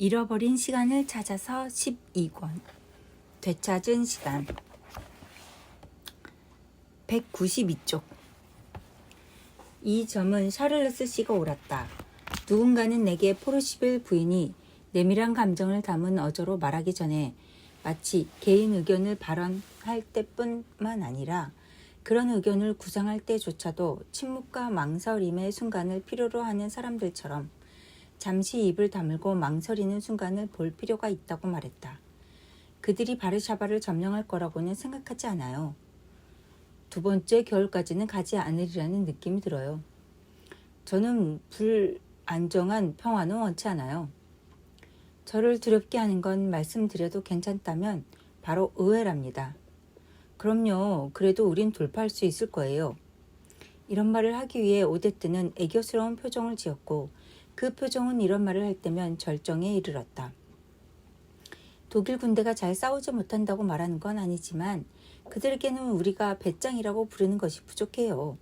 잃어버린 시간을 찾아서 12권 되찾은 시간 192쪽. 이 점은 샤를로스 씨가 옳았다. 누군가는 내게 포르시빌 부인이 내밀한 감정을 담은 어조로 말하기 전에 마치 개인 의견을 발언할 때뿐만 아니라 그런 의견을 구상할 때조차도 침묵과 망설임의 순간을 필요로 하는 사람들처럼 잠시 입을 다물고 망설이는 순간을 볼 필요가 있다고 말했다. 그들이 바르샤바를 점령할 거라고는 생각하지 않아요. 두 번째 겨울까지는 가지 않으리라는 느낌이 들어요. 저는 불안정한 평화는 원치 않아요. 저를 두렵게 하는 건 말씀드려도 괜찮다면 바로 의외랍니다. 그럼요. 그래도 우린 돌파할 수 있을 거예요. 이런 말을 하기 위해 오데트는 애교스러운 표정을 지었고 그 표정은 이런 말을 할 때면 절정에 이르렀다. 독일 군대가 잘 싸우지 못한다고 말하는 건 아니지만 그들에게는 우리가 배짱이라고 부르는 것이 부족해요.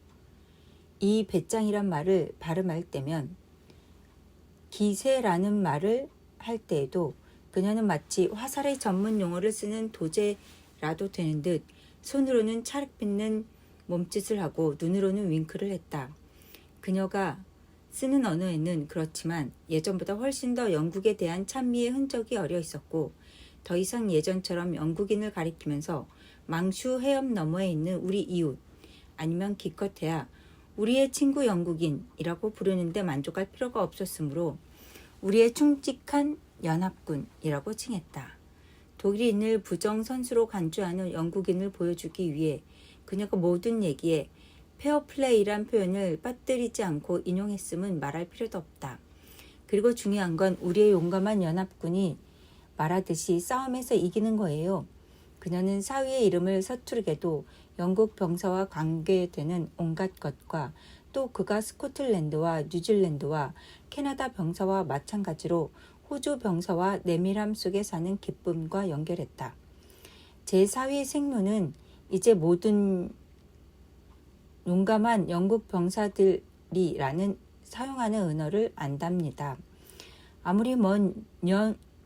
이 배짱이란 말을 발음할 때면 기세라는 말을 할 때에도 그녀는 마치 화살의 전문 용어를 쓰는 도제라도 되는 듯 손으로는 차륵 빗는 몸짓을 하고 눈으로는 윙크를 했다. 그녀가 쓰는 언어에는 그렇지만 예전보다 훨씬 더 영국에 대한 찬미의 흔적이 어려 있었고 더 이상 예전처럼 영국인을 가리키면서 망슈 해협 너머에 있는 우리 이웃 아니면 기껏해야 우리의 친구 영국인이라고 부르는데 만족할 필요가 없었으므로 우리의 충직한 연합군이라고 칭했다. 독일인을 부정선수로 간주하는 영국인을 보여주기 위해 그녀가 모든 얘기에 페어플레이란 표현을 빠뜨리지 않고 인용했음은 말할 필요도 없다. 그리고 중요한 건 우리의 용감한 연합군이 말하듯이 싸움에서 이기는 거예요. 그녀는 사위의 이름을 서투르게도 영국 병사와 관계되는 온갖 것과 또 그가 스코틀랜드와 뉴질랜드와 캐나다 병사와 마찬가지로 호주 병사와 내밀함 속에 사는 기쁨과 연결했다. 제 사위의 생로는 이제 모든 용감한 영국 병사들이라는 사용하는 언어를 안답니다. 아무리 먼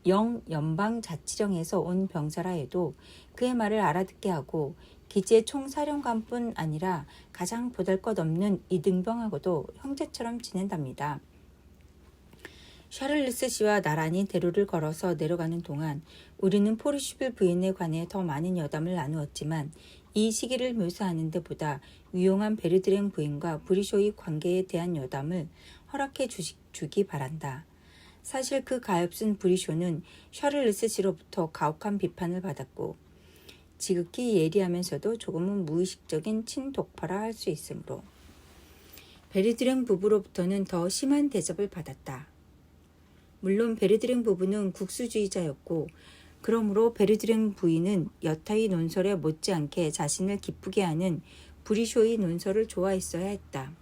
영연방자치령에서 온 병사라 해도 그의 말을 알아듣게 하고 기지의 총사령관뿐 아니라 가장 보잘것없는 이등병하고도 형제처럼 지낸답니다. 샤를로스 씨와 나란히 대로를 걸어서 내려가는 동안 우리는 포르시빌 부인에 관해 더 많은 여담을 나누었지만 이 시기를 묘사하는 데보다 유용한 베르드랭 부인과 브리쇼의 관계에 대한 여담을 허락해 주기 바란다. 사실 그 가엾은 브리쇼는 샤를로스 씨로부터 가혹한 비판을 받았고 지극히 예리하면서도 조금은 무의식적인 친독파라 할 수 있으므로 베르드랭 부부로부터는 더 심한 대접을 받았다. 물론 베르드랭 부부는 국수주의자였고 그러므로 베르드랭 부인은 여타의 논설에 못지않게 자신을 기쁘게 하는 브리쇼의 논설을 좋아했어야 했다.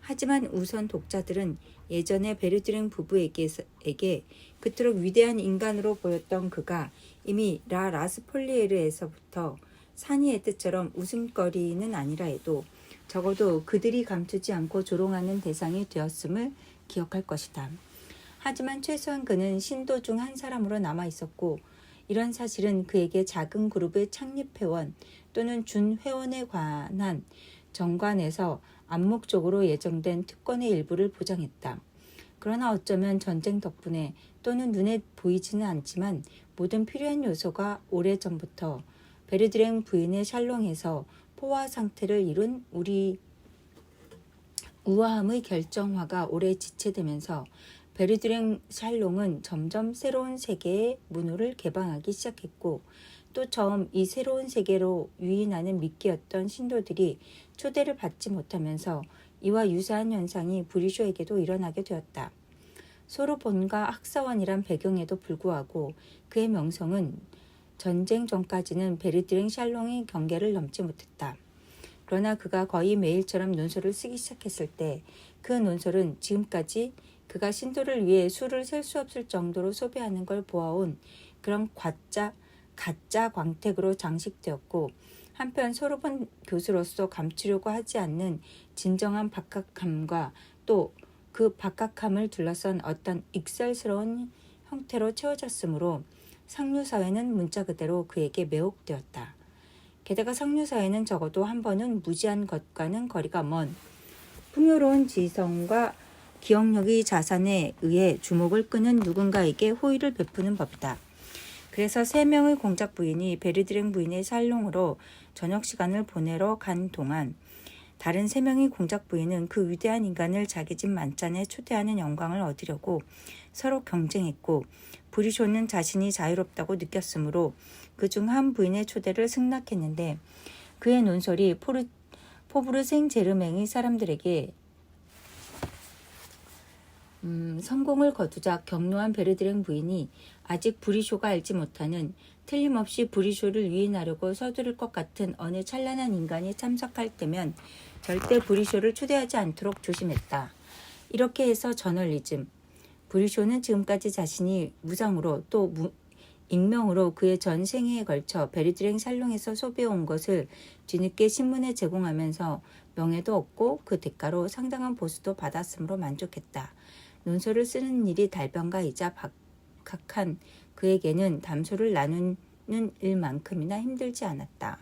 하지만 우선 독자들은 예전에 베르드랭 부부에게 그토록 위대한 인간으로 보였던 그가 이미 라스폴리에르에서부터 산이의 뜻처럼 웃음거리는 아니라 해도 적어도 그들이 감추지 않고 조롱하는 대상이 되었음을 기억할 것이다. 하지만 최소한 그는 신도 중 한 사람으로 남아 있었고 이런 사실은 그에게 작은 그룹의 창립회원 또는 준회원에 관한 정관에서 암묵적으로 예정된 특권의 일부를 보장했다. 그러나 어쩌면 전쟁 덕분에 또는 눈에 보이지는 않지만 모든 필요한 요소가 오래전부터 베르드랭 부인의 샬롱에서 포화 상태를 이룬 우리 우아함의 결정화가 오래 지체되면서 베르드랭 샬롱은 점점 새로운 세계의 문호를 개방하기 시작했고 또 처음 이 새로운 세계로 유인하는 미끼였던 신도들이 초대를 받지 못하면서 이와 유사한 현상이 브리쇼에게도 일어나게 되었다. 소르본과 학사원이란 배경에도 불구하고 그의 명성은 전쟁 전까지는 베르드랭 샬롱의 경계를 넘지 못했다. 그러나 그가 거의 매일처럼 논설을 쓰기 시작했을 때 그 논설은 지금까지 그가 신도를 위해 수를 셀 수 없을 정도로 소비하는 걸 보아온 그런 가짜 광택으로 장식되었고 한편 소르본 교수로서 감추려고 하지 않는 진정한 박학함과 또 그 박학함을 둘러싼 어떤 익살스러운 형태로 채워졌으므로 상류사회는 문자 그대로 그에게 매혹되었다. 게다가 상류사회는 적어도 한 번은 무지한 것과는 거리가 먼 풍요로운 지성과 기억력이 자산에 의해 주목을 끄는 누군가에게 호의를 베푸는 법이다. 그래서 3명의 공작 부인이 베르드랭 부인의 살롱으로 저녁 시간을 보내러 간 동안 다른 3명의 공작 부인은 그 위대한 인간을 자기 집 만찬에 초대하는 영광을 얻으려고 서로 경쟁했고 브리쇼는 자신이 자유롭다고 느꼈으므로 그중 한 부인의 초대를 승낙했는데 그의 논설이 포브르 생제르맹의 사람들에게 성공을 거두자 격노한 베르드랭 부인이 아직 브리쇼가 알지 못하는 틀림없이 브리쇼를 유인하려고 서두를 것 같은 어느 찬란한 인간이 참석할 때면 절대 브리쇼를 초대하지 않도록 조심했다. 이렇게 해서 저널리즘, 브리쇼는 지금까지 자신이 무상으로 또 익명으로 그의 전 생애에 걸쳐 베르드랭 살롱에서 소비해온 것을 뒤늦게 신문에 제공하면서 명예도 얻고 그 대가로 상당한 보수도 받았으므로 만족했다. 논설을 쓰는 일이 달변가이자 박학한 그에게는 담소를 나누는 일만큼이나 힘들지 않았다.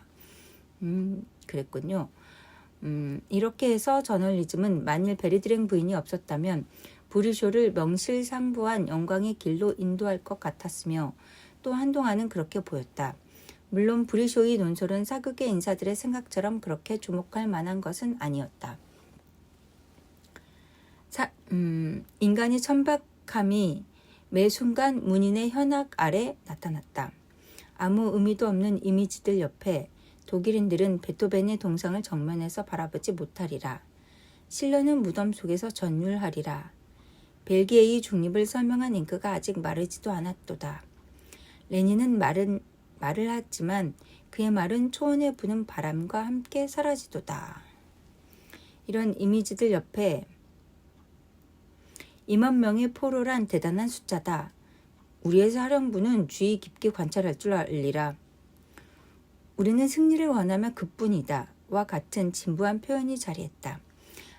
그랬군요. 이렇게 해서 저널리즘은 만일 베르드랭 부인이 없었다면 브리쇼를 명실상부한 영광의 길로 인도할 것 같았으며 또 한동안은 그렇게 보였다. 물론 브리쇼의 논설은 사극의 인사들의 생각처럼 그렇게 주목할 만한 것은 아니었다. 인간의 천박함이 매 순간 문인의 현악 아래 나타났다. 아무 의미도 없는 이미지들 옆에 독일인들은 베토벤의 동상을 정면에서 바라보지 못하리라. 실러는 무덤 속에서 전율하리라. 벨기에의 중립을 설명한 잉크가 아직 마르지도 않았도다. 레닌은 말을 하지만 그의 말은 초원에 부는 바람과 함께 사라지도다. 이런 이미지들 옆에 2만 명의 포로란 대단한 숫자다. 우리의 사령부는 주의 깊게 관찰할 줄 알리라. 우리는 승리를 원하며 그뿐이다. 와 같은 진부한 표현이 자리했다.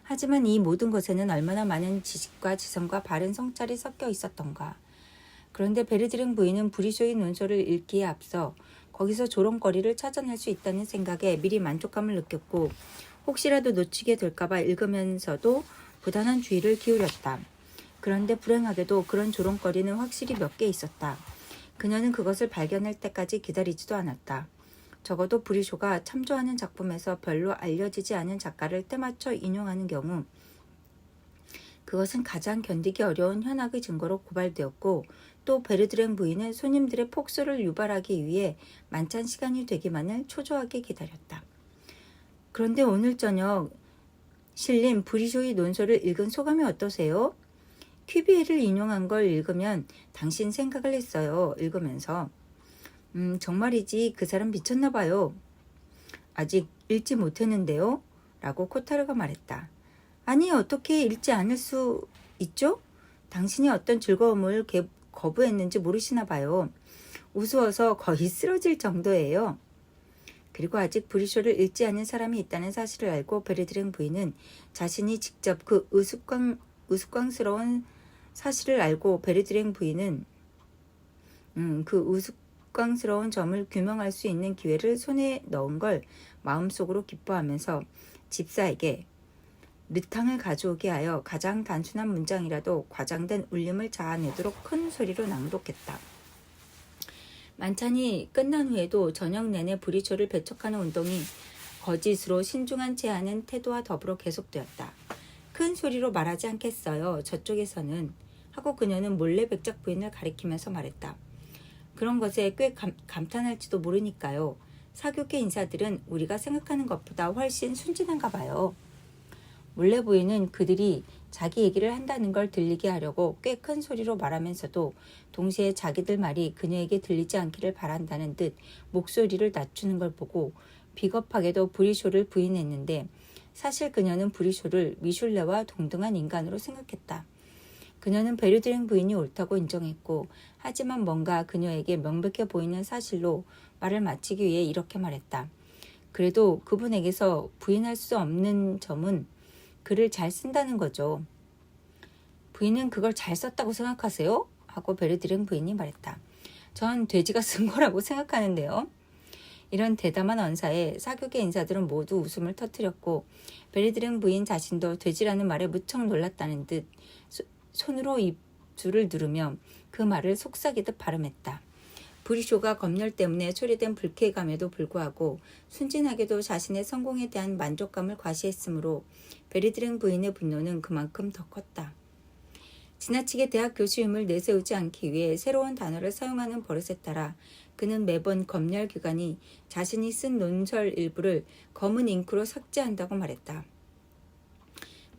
하지만 이 모든 것에는 얼마나 많은 지식과 지성과 바른 성찰이 섞여 있었던가. 그런데 베르드랭 부인은 브리쇼의 논설을 읽기에 앞서 거기서 조롱거리를 찾아낼 수 있다는 생각에 미리 만족감을 느꼈고 혹시라도 놓치게 될까봐 읽으면서도 부단한 주의를 기울였다. 그런데 불행하게도 그런 조롱거리는 확실히 몇 개 있었다. 그녀는 그것을 발견할 때까지 기다리지도 않았다. 적어도 브리쇼가 참조하는 작품에서 별로 알려지지 않은 작가를 때맞춰 인용하는 경우 그것은 가장 견디기 어려운 현악의 증거로 고발되었고 또 베르드랭 부인은 손님들의 폭소를 유발하기 위해 만찬 시간이 되기만을 초조하게 기다렸다. 그런데 오늘 저녁 실린 브리쇼의 논설을 읽은 소감이 어떠세요? 퀴비에를 인용한 걸 읽으면 당신 생각을 했어요. 읽으면서. 정말이지 그 사람 미쳤나 봐요. 아직 읽지 못했는데요. 라고 코타르가 말했다. 아니 어떻게 읽지 않을 수 있죠? 당신이 어떤 즐거움을 거부했는지 모르시나 봐요. 우스워서 거의 쓰러질 정도예요. 그리고 아직 브리쇼를 읽지 않은 사람이 있다는 사실을 알고 베르드랭 부인은 자신이 직접 그 우스꽝스러운 사실을 알고 베르드랭 부인은 그 우스꽝스러운 점을 규명할 수 있는 기회를 손에 넣은 걸 마음속으로 기뻐하면서 집사에게 르탕을 가져오게 하여 가장 단순한 문장이라도 과장된 울림을 자아내도록 큰 소리로 낭독했다. 만찬이 끝난 후에도 저녁 내내 브리쇼를 배척하는 운동이 거짓으로 신중한 채 하는 태도와 더불어 계속되었다. 큰 소리로 말하지 않겠어요. 저쪽에서는 하고 그녀는 몰래 백작 부인을 가리키면서 말했다. 그런 것에 꽤 감탄할지도 모르니까요. 사교계 인사들은 우리가 생각하는 것보다 훨씬 순진한가 봐요. 몰래 부인은 그들이 자기 얘기를 한다는 걸 들리게 하려고 꽤 큰 소리로 말하면서도 동시에 자기들 말이 그녀에게 들리지 않기를 바란다는 듯 목소리를 낮추는 걸 보고 비겁하게도 브리쇼를 부인했는데 사실 그녀는 브리쇼를 미슐레와 동등한 인간으로 생각했다. 그녀는 베르드랭 부인이 옳다고 인정했고 하지만 뭔가 그녀에게 명백해 보이는 사실로 말을 마치기 위해 이렇게 말했다. 그래도 그분에게서 부인할 수 없는 점은 글을 잘 쓴다는 거죠. 부인은 그걸 잘 썼다고 생각하세요? 하고 베르드랭 부인이 말했다. 전 돼지가 쓴 거라고 생각하는데요. 이런 대담한 언사에 사교계 인사들은 모두 웃음을 터뜨렸고 베르드랭 부인 자신도 돼지라는 말에 무척 놀랐다는 듯 손으로 입술을 누르며 그 말을 속삭이듯 발음했다. 브리쇼가 검열 때문에 초래된 불쾌감에도 불구하고 순진하게도 자신의 성공에 대한 만족감을 과시했으므로 베르드랭 부인의 분노는 그만큼 더 컸다. 지나치게 대학 교수임을 내세우지 않기 위해 새로운 단어를 사용하는 버릇에 따라 그는 매번 검열 기관이 자신이 쓴 논설 일부를 검은 잉크로 삭제한다고 말했다.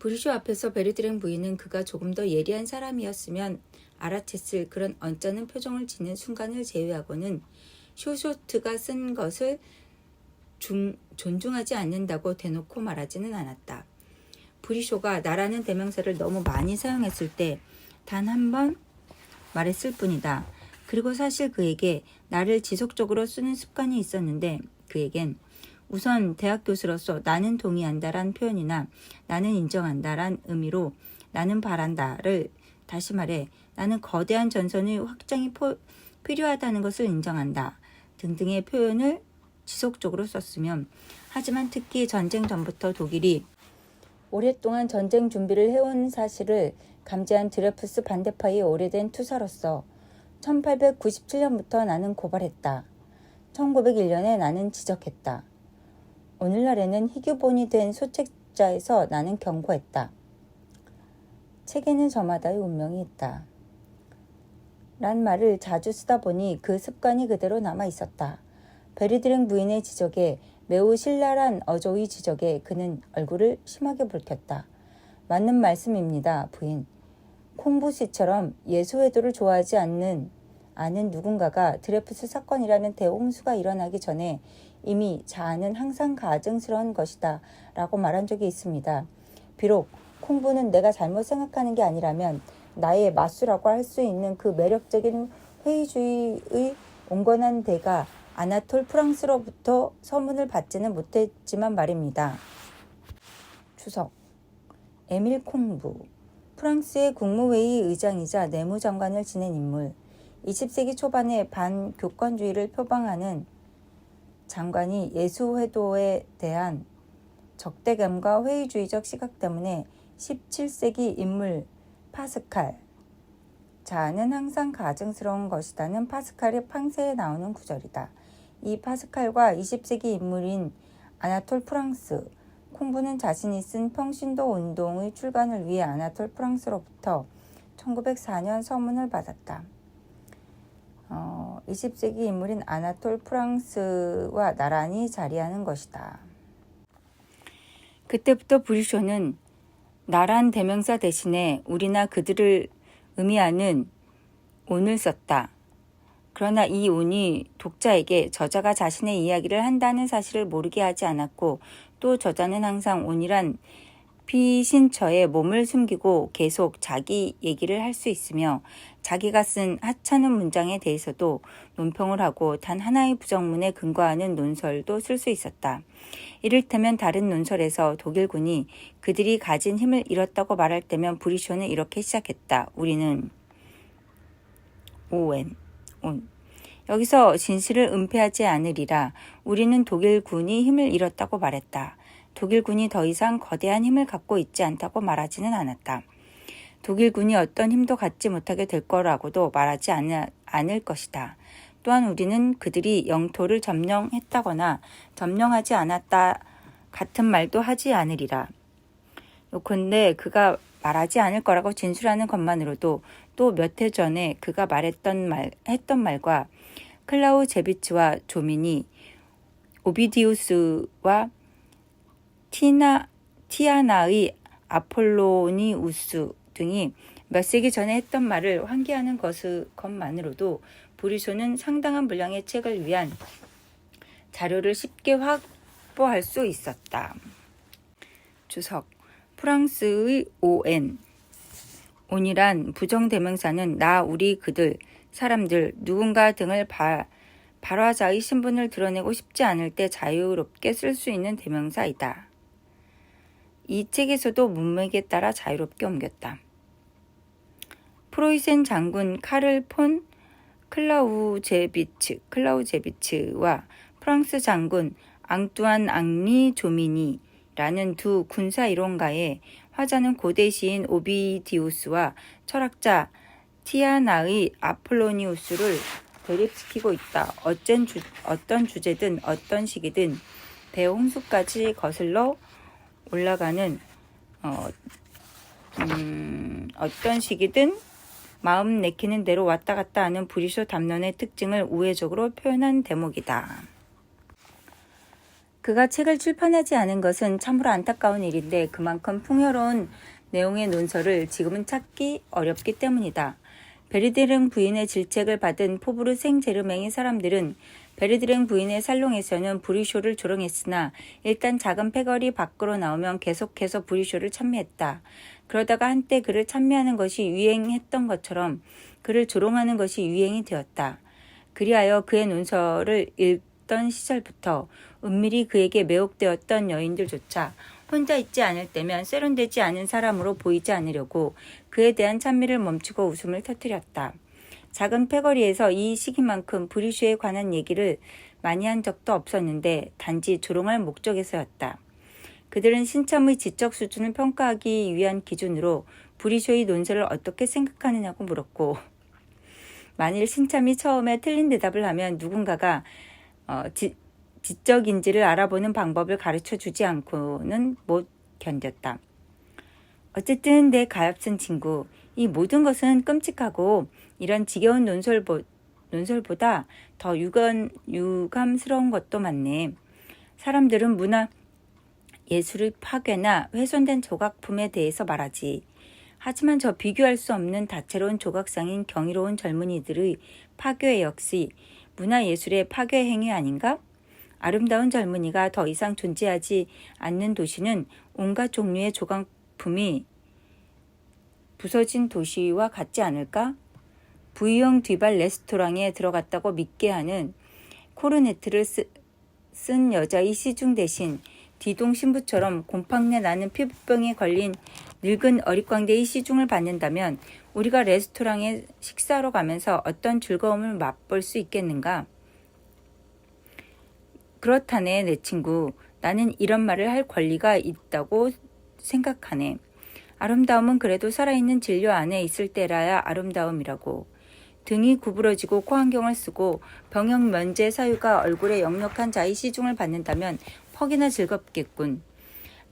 브리쇼 앞에서 베르드랭 부인은 그가 조금 더 예리한 사람이었으면 알아챘을 그런 언짢은 표정을 짓는 순간을 제외하고는 쇼쇼트가 쓴 것을 존중하지 않는다고 대놓고 말하지는 않았다. 브리쇼가 나라는 대명사를 너무 많이 사용했을 때 단 한 번 말했을 뿐이다. 그리고 사실 그에게 나를 지속적으로 쓰는 습관이 있었는데 그에겐 우선 대학 교수로서 나는 동의한다란 표현이나 나는 인정한다란 의미로 나는 바란다를 다시 말해 나는 거대한 전선의 확장이 필요하다는 것을 인정한다 등등의 표현을 지속적으로 썼으면 하지만 특히 전쟁 전부터 독일이 오랫동안 전쟁 준비를 해온 사실을 감지한 드레푸스 반대파의 오래된 투사로서 1897년부터 나는 고발했다. 1901년에 나는 지적했다. 오늘날에는 희귀본이 된 소책자에서 나는 경고했다. 책에는 저마다의 운명이 있다. 란 말을 자주 쓰다 보니 그 습관이 그대로 남아 있었다. 베르드랭 부인의 지적에 매우 신랄한 어조의 지적에 그는 얼굴을 심하게 붉혔다. 맞는 말씀입니다, 부인. 콩부씨처럼 예수회도를 좋아하지 아는 누군가가 드레푸스 사건이라는 대홍수가 일어나기 전에 이미 자아는 항상 가증스러운 것이다 라고 말한 적이 있습니다. 비록 콩부는 내가 잘못 생각하는 게 아니라면 나의 맞수라고 할 수 있는 그 매력적인 회의주의의 온건한 대가 아나톨 프랑스로부터 서문을 받지는 못했지만 말입니다. 추석 에밀 콩부 프랑스의 국무회의 의장이자 내무장관을 지낸 인물 20세기 초반에 반교권주의를 표방하는 장관이 예수회도에 대한 적대감과 회의주의적 시각 때문에 17세기 인물 파스칼 자아는 항상 가증스러운 것이다는 파스칼의 팡세에 나오는 구절이다. 이 파스칼과 20세기 인물인 아나톨 프랑스 콩부는 자신이 쓴 평신도 운동의 출간을 위해 아나톨 프랑스로부터 1904년 서문을 받았다. 20세기 인물인 아나톨 프랑스와 나란히 자리하는 것이다. 그때부터 브리쇼는 나란 대명사 대신에 우리나 그들을 의미하는 온을 썼다. 그러나 이 온이 독자에게 저자가 자신의 이야기를 한다는 사실을 모르게 하지 않았고 또 저자는 항상 온이란 피신처에 몸을 숨기고 계속 자기 얘기를 할 수 있으며 자기가 쓴 하찮은 문장에 대해서도 논평을 하고 단 하나의 부정문에 근거하는 논설도 쓸 수 있었다. 이를테면 다른 논설에서 독일군이 그들이 가진 힘을 잃었다고 말할 때면 브리쇼는 이렇게 시작했다. 우리는 온. 여기서 진실을 은폐하지 않으리라. 우리는 독일군이 힘을 잃었다고 말했다. 독일군이 더 이상 거대한 힘을 갖고 있지 않다고 말하지는 않았다. 독일군이 어떤 힘도 갖지 못하게 될 거라고도 말하지 않을 것이다. 또한 우리는 그들이 영토를 점령했다거나 점령하지 않았다 같은 말도 하지 않으리라. 요컨대 그가 말하지 않을 거라고 진술하는 것만으로도 또 몇 해 전에 그가 했던 말과 클라우제비츠와 조민이 오비디우스와 티아나의 아폴로니우스 등이 몇 세기 전에 했던 말을 환기하는 것만으로도 브리쇼는 상당한 분량의 책을 위한 자료를 쉽게 확보할 수 있었다. 주석 프랑스의 온이란 부정대명사는 나, 우리, 그들, 사람들, 누군가 등을 발화자의 신분을 드러내고 싶지 않을 때 자유롭게 쓸 수 있는 대명사이다. 이 책에서도 문맥에 따라 자유롭게 옮겼다. 프로이센 장군 카를 폰 클라우제비츠와 프랑스 장군 앙뚜안 앙리 조미니라는 두 군사 이론가의 화자는 고대 시인 오비디우스와 철학자 티아나의 아폴로니우스를 대립시키고 있다. 어떤 주제든 어떤 시기든 대홍수까지 거슬러 올라가는 어떤 시기든 마음 내키는 대로 왔다 갔다 하는 브리쇼 담론의 특징을 우회적으로 표현한 대목이다. 그가 책을 출판하지 않은 것은 참으로 안타까운 일인데 그만큼 풍요로운 내용의 논설을 지금은 찾기 어렵기 때문이다. 베르드랭 부인의 질책을 받은 포브르 생제르맹의 사람들은 베르드랭 부인의 살롱에서는 브리쇼를 조롱했으나 일단 작은 패거리 밖으로 나오면 계속해서 브리쇼를 찬미했다. 그러다가 한때 그를 찬미하는 것이 유행했던 것처럼 그를 조롱하는 것이 유행이 되었다. 그리하여 그의 논설을 읽던 시절부터 은밀히 그에게 매혹되었던 여인들조차 혼자 있지 않을 때면 세련되지 않은 사람으로 보이지 않으려고 그에 대한 찬미를 멈추고 웃음을 터뜨렸다. 작은 패거리에서 이 시기만큼 브리쇼에 관한 얘기를 많이 한 적도 없었는데 단지 조롱할 목적에서였다. 그들은 신참의 지적 수준을 평가하기 위한 기준으로 브리쇼의 논설을 어떻게 생각하느냐고 물었고 만일 신참이 처음에 틀린 대답을 하면 누군가가 지적인지를 알아보는 방법을 가르쳐주지 않고는 못 견뎠다. 어쨌든 내 가엾은 친구, 이 모든 것은 끔찍하고 이런 지겨운 논설보다 더 유감스러운 것도 많네. 사람들은 문화 예술의 파괴나 훼손된 조각품에 대해서 말하지. 하지만 저 비교할 수 없는 다채로운 조각상인 경이로운 젊은이들의 파괴 역시 문화예술의 파괴 행위 아닌가? 아름다운 젊은이가 더 이상 존재하지 않는 도시는 온갖 종류의 조각품이 부서진 도시와 같지 않을까? V형 뒤발 레스토랑에 들어갔다고 믿게 하는 코르네트를 쓴 여자의 시중 대신 디동 신부처럼 곰팡내 나는 피부병에 걸린 늙은 어릿광대의 시중을 받는다면 우리가 레스토랑에 식사하러 가면서 어떤 즐거움을 맛볼 수 있겠는가? 그렇다네 내 친구. 나는 이런 말을 할 권리가 있다고 생각하네. 아름다움은 그래도 살아있는 진료 안에 있을 때라야 아름다움이라고. 등이 구부러지고 코안경을 쓰고 병역 면제 사유가 얼굴에 역력한 자의 시중을 받는다면 퍽이나 즐겁겠군.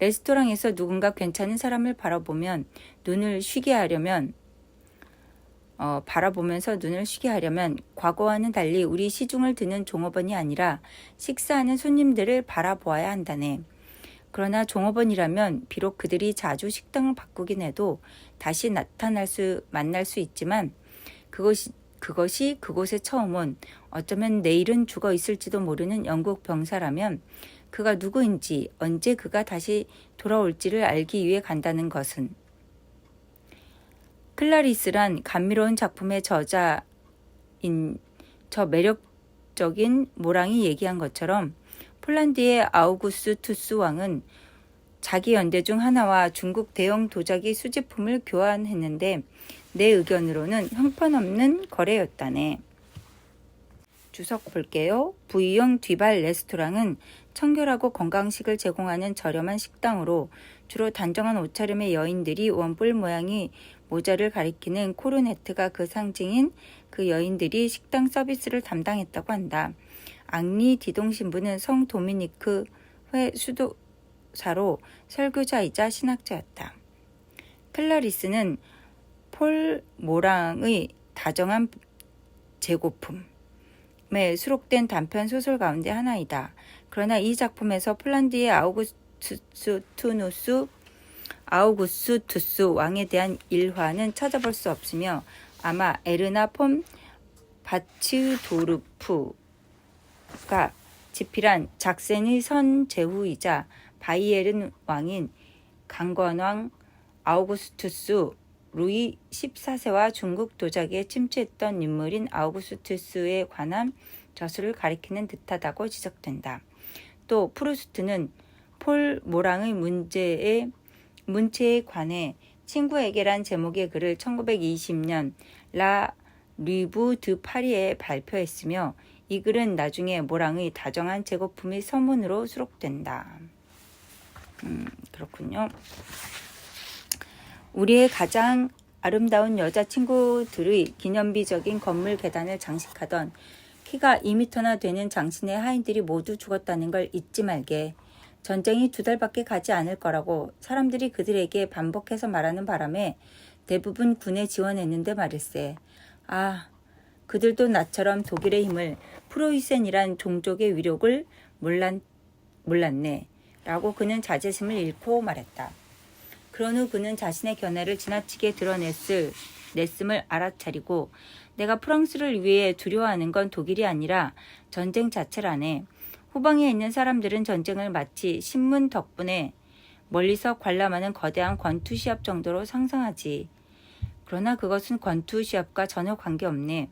레스토랑에서 누군가 괜찮은 사람을 바라보면서 눈을 쉬게 하려면 과거와는 달리 우리 시중을 드는 종업원이 아니라 식사하는 손님들을 바라보아야 한다네. 그러나 종업원이라면 비록 그들이 자주 식당을 바꾸긴 해도 다시 만날 수 있지만 그것이 그곳에 처음 온 어쩌면 내일은 죽어 있을지도 모르는 영국 병사라면 그가 누구인지 언제 그가 다시 돌아올지를 알기 위해 간다는 것은 클라리스란 감미로운 작품의 저자인 저 매력적인 모랑이 얘기한 것처럼 폴란드의 아우구스투스 왕은 자기 연대 중 하나와 중국 대형 도자기 수제품을 교환했는데 내 의견으로는 형편없는 거래였다네. 주석 볼게요. V형 뒤발 레스토랑은 청결하고 건강식을 제공하는 저렴한 식당으로 주로 단정한 옷차림의 여인들이 원뿔 모양의 모자를 가리키는 코르네트가 그 상징인 그 여인들이 식당 서비스를 담당했다고 한다. 앙리 디동 신부는 성 도미니크 회 수도사로 설교자이자 신학자였다. 클라리스는 폴 모랑의 다정한 재고품에 수록된 단편 소설 가운데 하나이다. 그러나 이 작품에서 폴란드의 아우구스투스 왕에 대한 일화는 찾아볼 수 없으며 아마 에르나 폰 바츠도르프가 집필한 작센의 선제후이자 바이에른 왕인 강건왕 아우구스투스 루이 14세와 중국 도자기에 침투했던 인물인 아우구스투스에 관한 저술을 가리키는 듯하다고 지적된다. 또 프루스트는 폴 모랑의 문체에 관해 친구에게란 제목의 글을 1920년 라 리브 드 파리에 발표했으며 이 글은 나중에 모랑의 다정한 제거품의 서문으로 수록된다. 그렇군요. 우리의 가장 아름다운 여자친구들의 기념비적인 건물 계단을 장식하던 키가 2m나 되는 장신의 하인들이 모두 죽었다는 걸 잊지 말게. 전쟁이 2달밖에 가지 않을 거라고 사람들이 그들에게 반복해서 말하는 바람에 대부분 군에 지원했는데 말일세. 아, 그들도 나처럼 독일의 힘을, 프로이센이란 종족의 위력을 몰랐네. 라고 그는 자제심을 잃고 말했다. 그런 후 그는 자신의 견해를 지나치게 냈음을 알아차리고 내가 프랑스를 위해 두려워하는 건 독일이 아니라 전쟁 자체라네. 후방에 있는 사람들은 전쟁을 마치 신문 덕분에 멀리서 관람하는 거대한 권투 시합 정도로 상상하지. 그러나 그것은 권투 시합과 전혀 관계없네.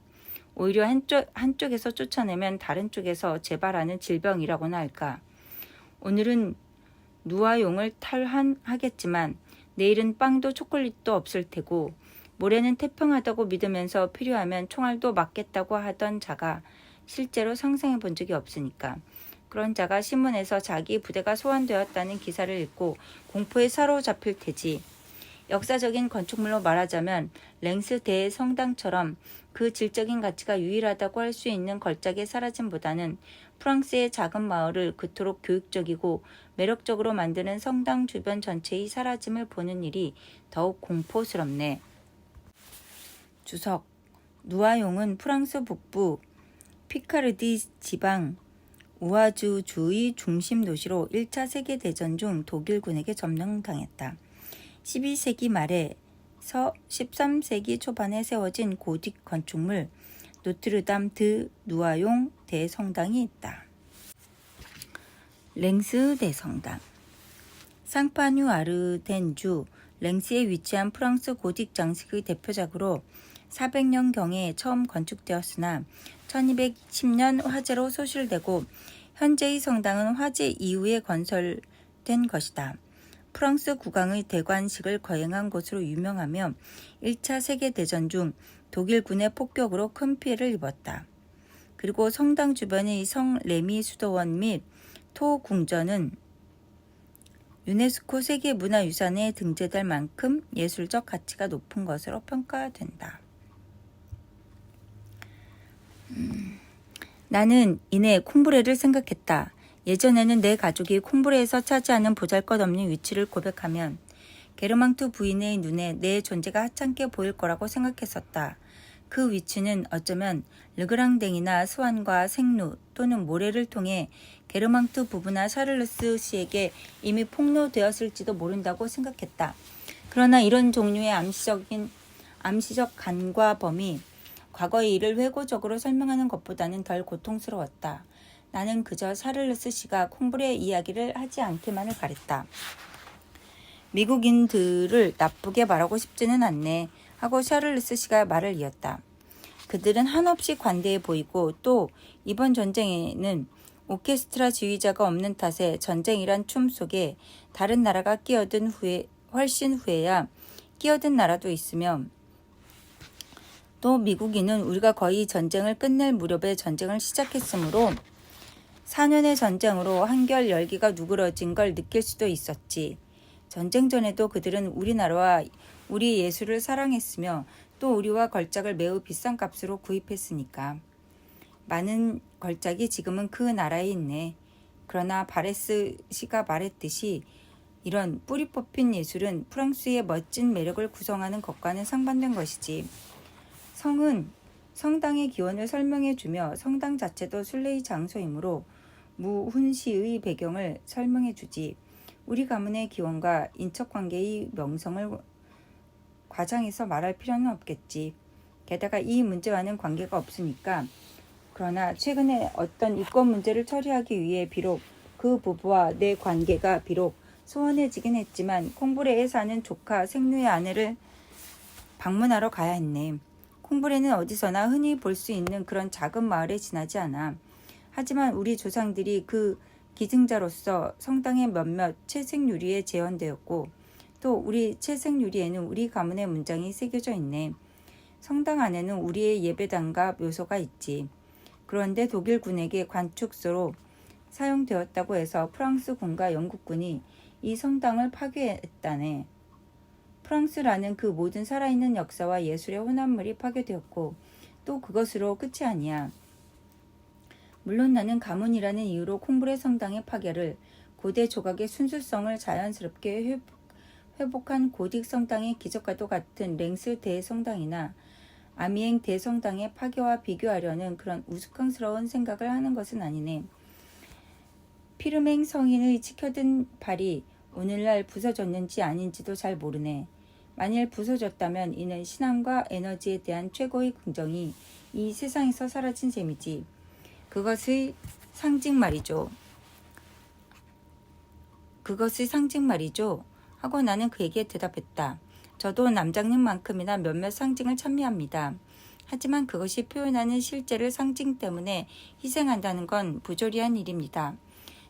오히려 한쪽에서 쫓아내면 다른 쪽에서 재발하는 질병이라고나 할까. 오늘은 누아용을 탈환하겠지만 내일은 빵도 초콜릿도 없을 테고 모레는 태평하다고 믿으면서 필요하면 총알도 맞겠다고 하던 자가 실제로 상상해 본 적이 없으니까. 그런 자가 신문에서 자기 부대가 소환되었다는 기사를 읽고 공포에 사로잡힐 테지. 역사적인 건축물로 말하자면 랭스 대성당처럼 그 질적인 가치가 유일하다고 할 수 있는 걸작의 사라짐보다는 프랑스의 작은 마을을 그토록 교육적이고 매력적으로 만드는 성당 주변 전체의 사라짐을 보는 일이 더욱 공포스럽네. 주석. 누아용은 프랑스 북부 피카르디 지방 우아주주의 중심 도시로 1차 세계대전 중 독일군에게 점령당했다. 12세기 말에서 13세기 초반에 세워진 고딕 건축물 노트르담 드 누아용 대성당이 있다. 랭스 대성당. 상파뉴 아르덴주 랭스에 위치한 프랑스 고딕 장식의 대표작으로 400년경에 처음 건축되었으나 1210년 화재로 소실되고 현재의 성당은 화재 이후에 건설된 것이다. 프랑스 국왕의 대관식을 거행한 곳으로 유명하며 1차 세계대전 중 독일군의 폭격으로 큰 피해를 입었다. 그리고 성당 주변의 성 레미 수도원 및 토 궁전은 유네스코 세계문화유산에 등재될 만큼 예술적 가치가 높은 것으로 평가된다. 나는 이내 콩브레를 생각했다. 예전에는 내 가족이 콩브레에서 차지하는 보잘것없는 위치를 고백하면 게르망투 부인의 눈에 내 존재가 하찮게 보일 거라고 생각했었다. 그 위치는 어쩌면 르그랑댕이나 스완과 생루 또는 모래를 통해 게르망투 부부나 샤를르스 씨에게 이미 폭로되었을지도 모른다고 생각했다. 그러나 이런 종류의 암시적 간과범이 과거의 일을 회고적으로 설명하는 것보다는 덜 고통스러웠다. 나는 그저 샤를르스 씨가 콩브레 이야기를 하지 않기만을 바랬다. 미국인들을 나쁘게 말하고 싶지는 않네 하고 샤를르스 씨가 말을 이었다. 그들은 한없이 관대해 보이고 또 이번 전쟁에는 오케스트라 지휘자가 없는 탓에 전쟁이란 춤 속에 다른 나라가 훨씬 후에야 끼어든 나라도 있으며 또 미국인은 우리가 거의 전쟁을 끝낼 무렵에 전쟁을 시작했으므로 4년의 전쟁으로 한결 열기가 누그러진 걸 느낄 수도 있었지. 전쟁 전에도 그들은 우리나라와 우리 예술을 사랑했으며 또 우리와 걸작을 매우 비싼 값으로 구입했으니까. 많은 걸작이 지금은 그 나라에 있네. 그러나 바레스 씨가 말했듯이 이런 뿌리 뽑힌 예술은 프랑스의 멋진 매력을 구성하는 것과는 상반된 것이지. 성은 성당의 기원을 설명해주며 성당 자체도 순례의 장소이므로 무훈시의 배경을 설명해주지. 우리 가문의 기원과 인척관계의 명성을 과장해서 말할 필요는 없겠지. 게다가 이 문제와는 관계가 없으니까. 그러나 최근에 어떤 이권 문제를 처리하기 위해 비록 그 부부와 내 관계가 비록 소원해지긴 했지만 콩브레에 사는 조카 생루의 아내를 방문하러 가야 했네. 콩브레는 어디서나 흔히 볼 수 있는 그런 작은 마을에 지나지 않아. 하지만 우리 조상들이 그 기증자로서 성당의 몇몇 채색 유리에 재현되었고 또 우리 채색 유리에는 우리 가문의 문장이 새겨져 있네. 성당 안에는 우리의 예배당과 묘소가 있지. 그런데 독일군에게 관축소로 사용되었다고 해서 프랑스군과 영국군이 이 성당을 파괴했다네. 프랑스라는 그 모든 살아있는 역사와 예술의 혼합물이 파괴되었고 또 그것으로 끝이 아니야. 물론 나는 가문이라는 이유로 콩브레 성당의 파괴를 고대 조각의 순수성을 자연스럽게 회복한 고딕 성당의 기적과도 같은 랭스 대성당이나 아미엥 대성당의 파괴와 비교하려는 그런 우스꽝스러운 생각을 하는 것은 아니네. 피르맹 성인의 치켜든 발이 오늘날 부서졌는지 아닌지도 잘 모르네. 만일 부서졌다면 이는 신앙과 에너지에 대한 최고의 긍정이 이 세상에서 사라진 셈이지. 그것의 상징 말이죠. 하고 나는 그에게 대답했다. 저도 남장님만큼이나 몇몇 상징을 찬미합니다. 하지만 그것이 표현하는 실제를 상징 때문에 희생한다는 건 부조리한 일입니다.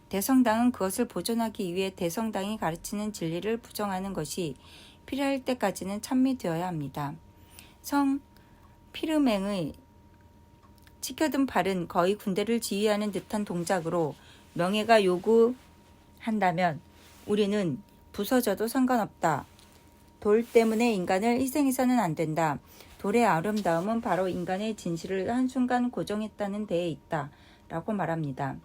대성당은 그것을 보존하기 위해 대성당이 가르치는 진리를 부정하는 것이 필요할 때까지는 찬미되어야 합니다. 성 피르맹의 치켜든 팔은 거의 군대를 지휘하는 듯한 동작으로 명예가 요구한다면 우리는 부서져도 상관없다. 돌 때문에 인간을 희생해서는 안 된다. 돌의 아름다움은 바로 인간의 진실을 한순간 고정했다는 데에 있다. 라고 말합니다.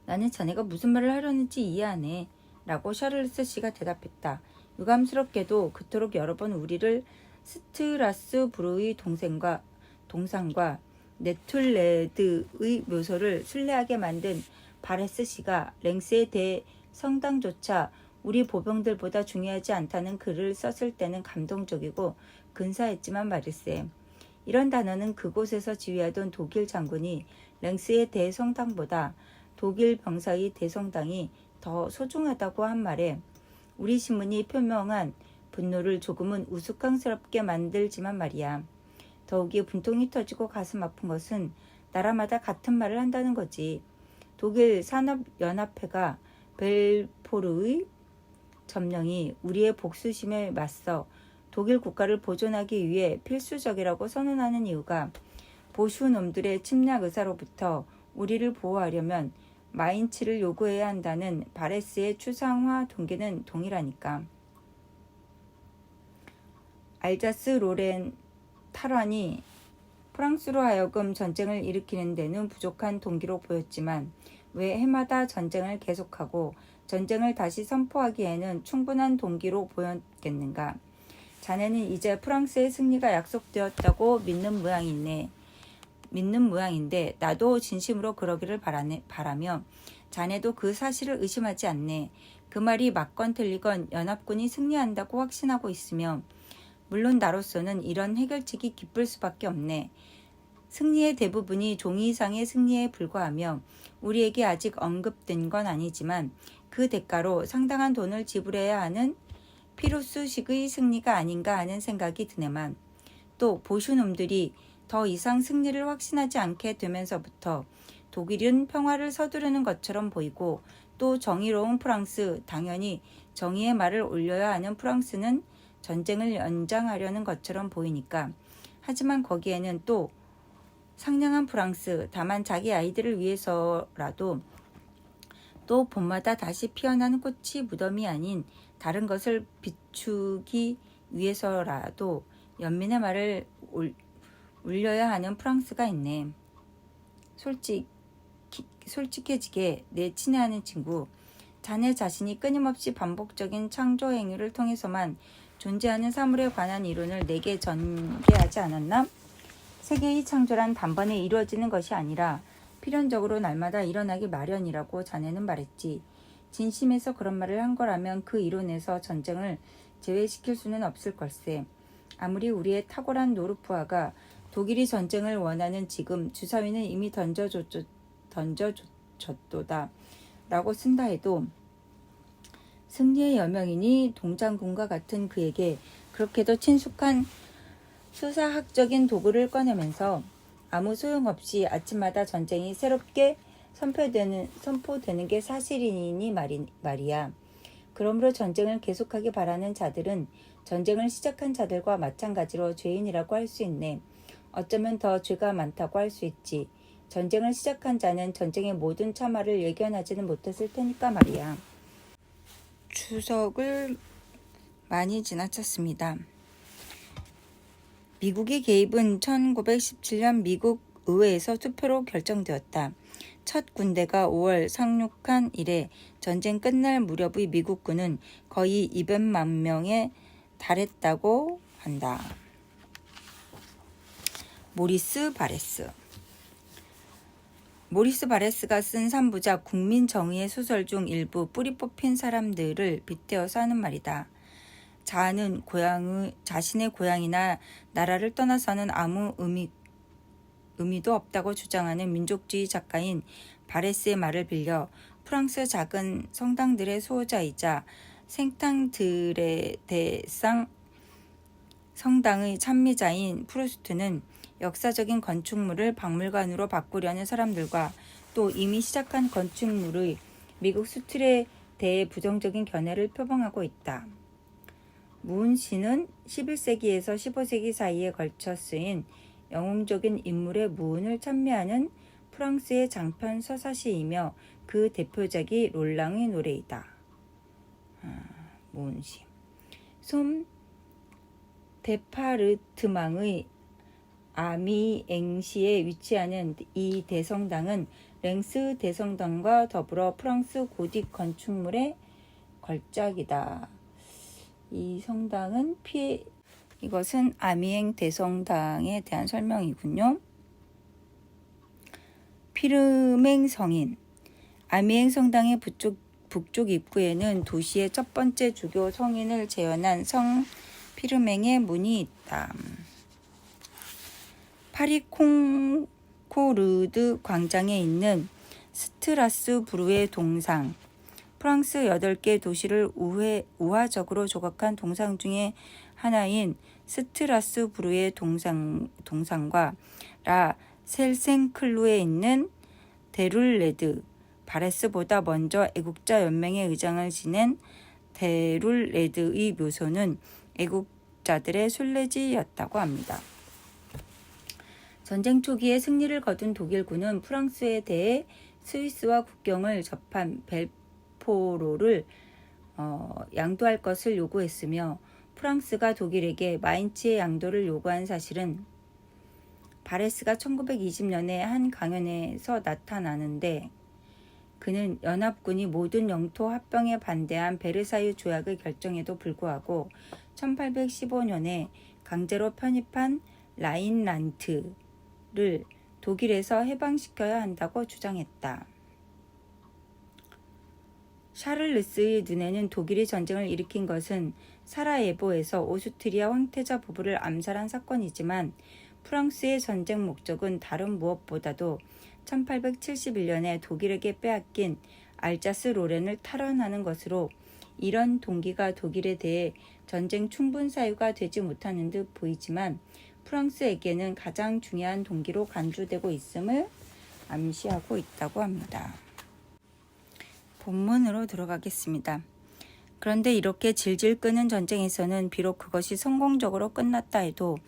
나는 자네가 무슨 말을 하려는지 이해하네. 라고 샤를르스 씨가 대답했다. 유감스럽게도 그토록 여러 번 우리를 스트라스부르의 동상과 네툴레드의 묘소를 순례하게 만든 바레스 씨가 랭스에 대해 성당조차 우리 보병들보다 중요하지 않다는 글을 썼을 때는 감동적이고 근사했지만 말일세. 이런 단어는 그곳에서 지휘하던 독일 장군이 랭스의 대성당보다 독일 병사의 대성당이 더 소중하다고 한 말에 우리 신문이 표명한 분노를 조금은 우스꽝스럽게 만들지만 말이야. 더욱이 분통이 터지고 가슴 아픈 것은 나라마다 같은 말을 한다는 거지. 독일 산업연합회가 벨포르의 점령이 우리의 복수심에 맞서 독일 국가를 보존하기 위해 필수적이라고 선언하는 이유가 보수 놈들의 침략 의사로부터 우리를 보호하려면 마인츠를 요구해야 한다는 바레스의 추상화 동기는 동일하니까. 알자스 로렌 탈환이 프랑스로 하여금 전쟁을 일으키는 데는 부족한 동기로 보였지만 왜 해마다 전쟁을 계속하고 전쟁을 다시 선포하기에는 충분한 동기로 보였겠는가. 자네는 이제 프랑스의 승리가 약속되었다고 믿는 모양인데 나도 진심으로 그러기를 바라며 자네도 그 사실을 의심하지 않네. 그 말이 맞건 틀리건 연합군이 승리한다고 확신하고 있으며 물론 나로서는 이런 해결책이 기쁠 수밖에 없네. 승리의 대부분이 종이상의 승리에 불과하며 우리에게 아직 언급된 건 아니지만 그 대가로 상당한 돈을 지불해야 하는 피루스식의 승리가 아닌가 하는 생각이 드네만 또 보수놈들이 더 이상 승리를 확신하지 않게 되면서부터 독일은 평화를 서두르는 것처럼 보이고 또 정의로운 프랑스, 당연히 정의의 말을 올려야 하는 프랑스는 전쟁을 연장하려는 것처럼 보이니까. 하지만 거기에는 또 상냥한 프랑스, 다만 자기 아이들을 위해서라도 또 봄마다 다시 피어나는 꽃이 무덤이 아닌 다른 것을 비추기 위해서라도 연민의 말을 울려야 하는 프랑스가 있네. 솔직해지게 내 친애하는 친구, 자네 자신이 끊임없이 반복적인 창조 행위를 통해서만 존재하는 사물에 관한 이론을 내게 전개하지 않았나? 세계의 창조란 단번에 이루어지는 것이 아니라 필연적으로 날마다 일어나기 마련이라고 자네는 말했지. 진심에서 그런 말을 한 거라면 그 이론에서 전쟁을 제외시킬 수는 없을 걸세. 아무리 우리의 탁월한 노르프아가 독일이 전쟁을 원하는 지금 주사위는 이미 던져줬도다 라고 쓴다 해도 승리의 여명이니 동장군과 같은 그에게 그렇게도 친숙한 수사학적인 도구를 꺼내면서 아무 소용없이 아침마다 전쟁이 새롭게 선포되는 게 사실이니 말이야. 그러므로 전쟁을 계속하기 바라는 자들은 전쟁을 시작한 자들과 마찬가지로 죄인이라고 할 수 있네. 어쩌면 더 죄가 많다고 할 수 있지. 전쟁을 시작한 자는 전쟁의 모든 참화를 예견하지는 못했을 테니까 말이야. 추석을 많이 지나쳤습니다. 미국의 개입은 1917년 미국 의회에서 투표로 결정되었다. 첫 군대가 5월 상륙한 이래 전쟁 끝날 무렵의 미국군은 거의 200만 명에 달했다고 한다. 모리스 바레스가 쓴 3부작 국민 정의의 소설 중 일부 뿌리 뽑힌 사람들을 빗대어서 하는 말이다. 자아는 자신의 고향이나 나라를 떠나서는 아무 의미도 없다고 주장하는 민족주의 작가인 바레스의 말을 빌려 프랑스 작은 성당들의 수호자이자 생탕 드레데상 성당의 찬미자인 프루스트는 역사적인 건축물을 박물관으로 바꾸려는 사람들과 또 이미 시작한 건축물의 미국 수출에 대해 부정적인 견해를 표방하고 있다. 무은시는 11세기에서 15세기 사이에 걸쳐 쓰인 영웅적인 인물의 무은을 찬미하는 프랑스의 장편 서사시이며 그 대표작이 롤랑의 노래이다. 무은시. 솜 데파르트망의 아미앵시에 위치하는 이 대성당은 랭스 대성당과 더불어 프랑스 고딕 건축물의 걸작이다. 이 성당은 이것은 아미엥 대성당에 대한 설명이군요. 피르맹 성인. 아미엥 성당의 북쪽 입구에는 도시의 첫 번째 주교 성인을 재현한 성 피르맹의 문이 있다. 파리 콩코르드 광장에 있는 스트라스부르의 동상. 프랑스 8개 도시를 우화적으로 조각한 동상 중에 하나인 스트라스부르의 동상과 라 셀생클루에 있는 데룰레드, 바레스보다 먼저 애국자 연맹의 의장을 지낸 데룰레드의 묘소는 애국자들의 순례지였다고 합니다. 전쟁 초기에 승리를 거둔 독일군은 프랑스에 대해 스위스와 국경을 접한 벨포로를 양도할 것을 요구했으며 프랑스가 독일에게 마인츠의 양도를 요구한 사실은 바레스가 1920년에 한 강연에서 나타나는데 그는 연합군이 모든 영토 합병에 반대한 베르사유 조약의 결정에도 불구하고 1815년에 강제로 편입한 라인란트를 독일에서 해방시켜야 한다고 주장했다. 샤를르스의 눈에는 독일이 전쟁을 일으킨 것은 사라예보에서 오스트리아 황태자 부부를 암살한 사건이지만 프랑스의 전쟁 목적은 다른 무엇보다도 1871년에 독일에게 빼앗긴 알자스 로렌을 탈환하는 것으로 이런 동기가 독일에 대해 전쟁 충분 사유가 되지 못하는 듯 보이지만 프랑스에게는 가장 중요한 동기로 간주되고 있음을 암시하고 있다고 합니다. 본문으로 들어가겠습니다. 그런데 이렇게 질질 끄는 전쟁에서는 비록 그것이 성공적으로 끝났다 해도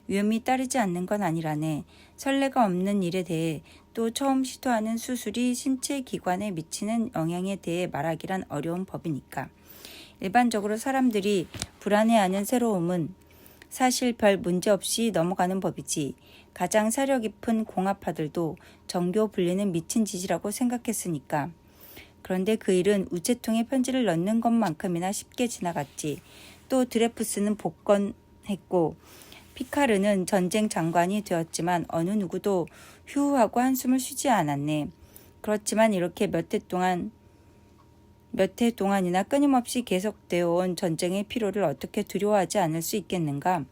위험이 따르지 않는 건 아니라네. 선례가 없는 일에 대해 또 처음 시도하는 수술이 신체 기관에 미치는 영향에 대해 말하기란 어려운 법이니까. 일반적으로 사람들이 불안해하는 새로움은 사실 별 문제 없이 넘어가는 법이지. 가장 사려 깊은 공업파들도 정교 분리는 미친 짓이라고 생각했으니까. 그런데 그 일은 우체통에 편지를 넣는 것만큼이나 쉽게 지나갔지. 또 드레푸스는 복권했고 피카르는 전쟁 장관이 되었지만 어느 누구도 휴하고 한숨을 쉬지 않았네. 그렇지만 이렇게 몇 해 동안이나 끊임없이 계속되어 온 전쟁의 피로를 어떻게 두려워하지 않을 수 있겠는가?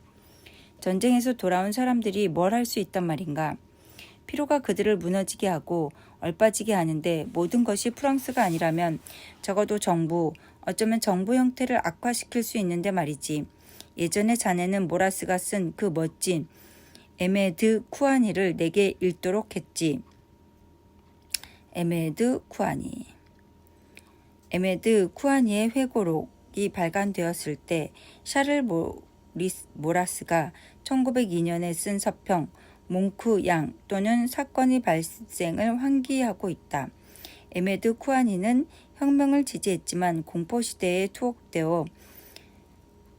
전쟁에서 돌아온 사람들이 뭘 할 수 있단 말인가? 피로가 그들을 무너지게 하고 얼빠지게 하는데 모든 것이 프랑스가 아니라면 적어도 어쩌면 정부 형태를 악화시킬 수 있는데 말이지. 예전에 자네는 모라스가 쓴 그 멋진 에메드 쿠아니를 내게 읽도록 했지. 에메드 쿠아니. 에메드 쿠아니의 회고록이 발간되었을 때 샤를 모라스가 1902년에 쓴 서평 몽크 양 또는 사건의 발생을 환기하고 있다. 에메드 쿠아니는 혁명을 지지했지만 공포시대에 투옥되어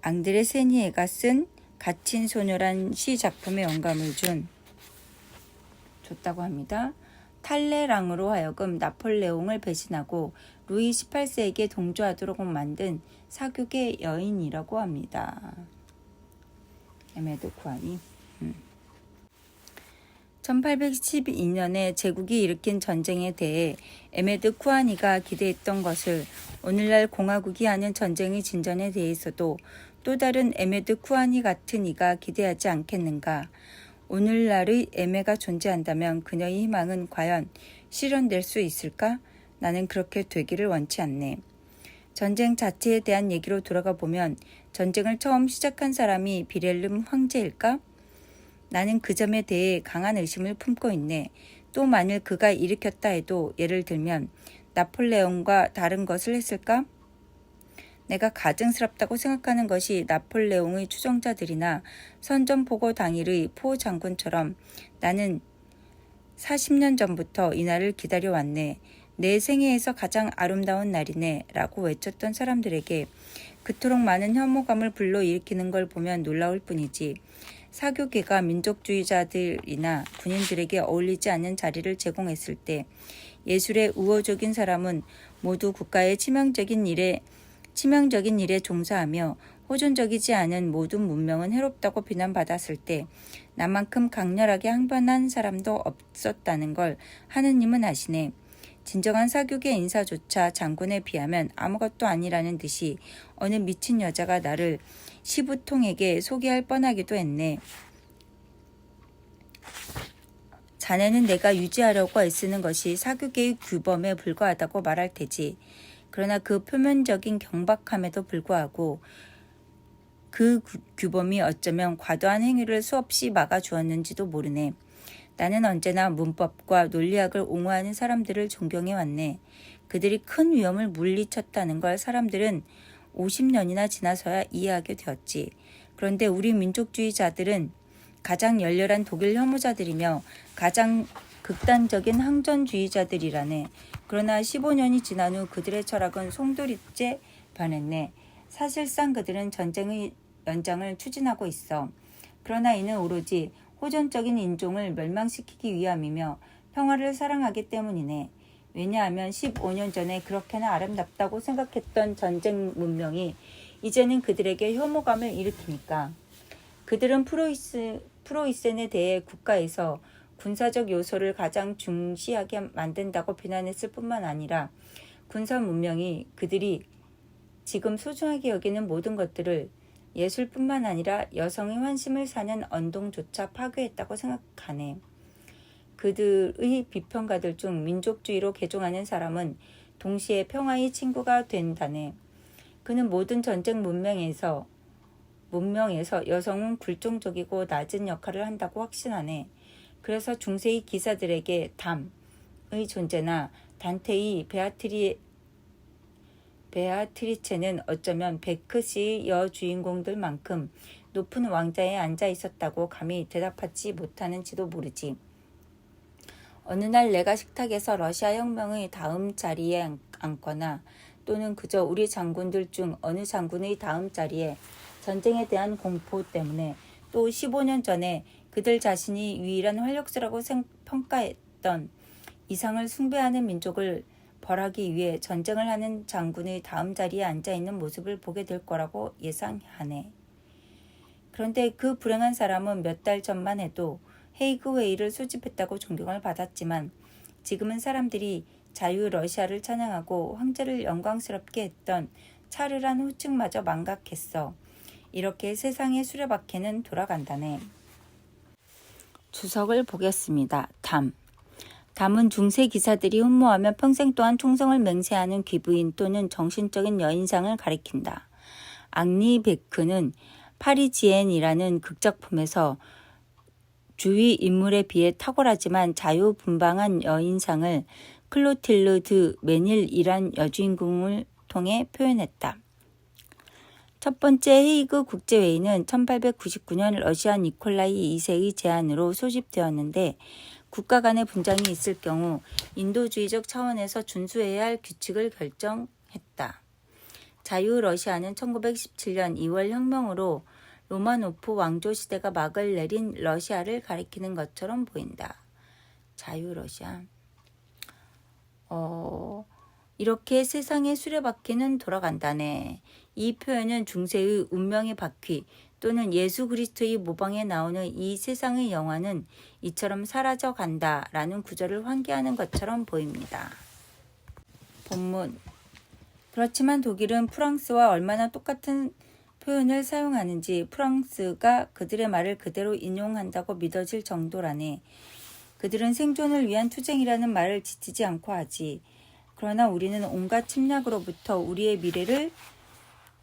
앙드레 세니에가 쓴 갇힌 소녀란 시 작품에 영감을 줬다고 합니다. 탈레랑으로 하여금 나폴레옹을 배신하고 루이 18세에게 동조하도록 만든 사교계 여인이라고 합니다. 에메드 쿠아니. 1812년에 제국이 일으킨 전쟁에 대해 에메드 쿠아니가 기대했던 것을 오늘날 공화국이 하는 전쟁의 진전에 대해서도 또 다른 에메드 쿠아니 같은 이가 기대하지 않겠는가. 오늘날의 에메가 존재한다면 그녀의 희망은 과연 실현될 수 있을까? 나는 그렇게 되기를 원치 않네. 전쟁 자체에 대한 얘기로 돌아가 보면 전쟁을 처음 시작한 사람이 비렐름 황제일까? 나는 그 점에 대해 강한 의심을 품고 있네. 또 만일 그가 일으켰다 해도 예를 들면 나폴레옹과 다른 것을 했을까? 내가 가증스럽다고 생각하는 것이 나폴레옹의 추종자들이나 선전포고 당일의 포 장군처럼 나는 40년 전부터 이 날을 기다려왔네. 내 생애에서 가장 아름다운 날이네 라고 외쳤던 사람들에게 그토록 많은 혐오감을 불러일으키는 걸 보면 놀라울 뿐이지. 사교계가 민족주의자들이나 군인들에게 어울리지 않는 자리를 제공했을 때 예술의 우호적인 사람은 모두 국가의 치명적인 일에 종사하며 호전적이지 않은 모든 문명은 해롭다고 비난받았을 때 나만큼 강렬하게 항변한 사람도 없었다는 걸 하느님은 아시네. 진정한 사교계 인사조차 장군에 비하면 아무것도 아니라는 듯이 어느 미친 여자가 나를 시부통에게 소개할 뻔하기도 했네. 자네는 내가 유지하려고 애쓰는 것이 사교계의 규범에 불과하다고 말할 테지. 그러나 그 표면적인 경박함에도 불구하고 그 규범이 어쩌면 과도한 행위를 수없이 막아주었는지도 모르네. 나는 언제나 문법과 논리학을 옹호하는 사람들을 존경해왔네. 그들이 큰 위험을 물리쳤다는 걸 사람들은 50년이나 지나서야 이해하게 되었지. 그런데 우리 민족주의자들은 가장 열렬한 독일 혐오자들이며 가장 극단적인 항전주의자들이라네. 그러나 15년이 지난 후 그들의 철학은 송두리째 변했네. 사실상 그들은 전쟁의 연장을 추진하고 있어. 그러나 이는 오로지 호전적인 인종을 멸망시키기 위함이며 평화를 사랑하기 때문이네. 왜냐하면 15년 전에 그렇게나 아름답다고 생각했던 전쟁 문명이 이제는 그들에게 혐오감을 일으키니까. 그들은 프로이센에 대해 국가에서 군사적 요소를 가장 중시하게 만든다고 비난했을 뿐만 아니라 군사 문명이 그들이 지금 소중하게 여기는 모든 것들을 예술뿐만 아니라 여성의 환심을 사는 언동조차 파괴했다고 생각하네. 그들의 비평가들 중 민족주의로 개종하는 사람은 동시에 평화의 친구가 된다네. 그는 모든 전쟁 문명에서 여성은 굴종적이고 낮은 역할을 한다고 확신하네. 그래서 중세의 기사들에게 담의 존재나 단테의 베아트리체는 어쩌면 베크시의 여주인공들만큼 높은 왕자에 앉아 있었다고 감히 대답하지 못하는지도 모르지. 어느 날 내가 식탁에서 러시아 혁명의 다음 자리에 앉거나 또는 그저 우리 장군들 중 어느 장군의 다음 자리에 전쟁에 대한 공포 때문에 또 15년 전에 그들 자신이 유일한 활력소라고 평가했던 이상을 숭배하는 민족을 벌하기 위해 전쟁을 하는 장군의 다음 자리에 앉아있는 모습을 보게 될 거라고 예상하네. 그런데 그 불행한 사람은 몇 달 전만 해도 헤이그 회의를 수집했다고 존경을 받았지만 지금은 사람들이 자유 러시아를 찬양하고 황제를 영광스럽게 했던 차르란 호칭마저 망각했어. 이렇게 세상의 수레바퀴는 돌아간다네. 주석을 보겠습니다. 담은 중세 기사들이 흠모하며 평생 동안 충성을 맹세하는 귀부인 또는 정신적인 여인상을 가리킨다. 앙리 베크는 파리지엔이라는 극작품에서 주위 인물에 비해 탁월하지만 자유분방한 여인상을 클로틸드 메닐이란 여주인공을 통해 표현했다. 첫 번째 헤이그 국제회의는 1899년 러시아 니콜라이 2세의 제안으로 소집되었는데 국가 간의 분쟁이 있을 경우 인도주의적 차원에서 준수해야 할 규칙을 결정했다. 자유 러시아는 1917년 2월 혁명으로 로마노프 왕조 시대가 막을 내린 러시아를 가리키는 것처럼 보인다. 자유 러시아. 이렇게 세상의 수레바퀴는 돌아간다네. 이 표현은 중세의 운명의 바퀴 또는 예수 그리스도의 모방에 나오는 이 세상의 영화는 이처럼 사라져 간다라는 구절을 환기하는 것처럼 보입니다. 본문. 그렇지만 독일은 프랑스와 얼마나 똑같은 표현을 사용하는지 프랑스가 그들의 말을 그대로 인용한다고 믿어질 정도라네. 그들은 생존을 위한 투쟁이라는 말을 지치지 않고 하지. 그러나 우리는 온갖 침략으로부터 우리의 미래를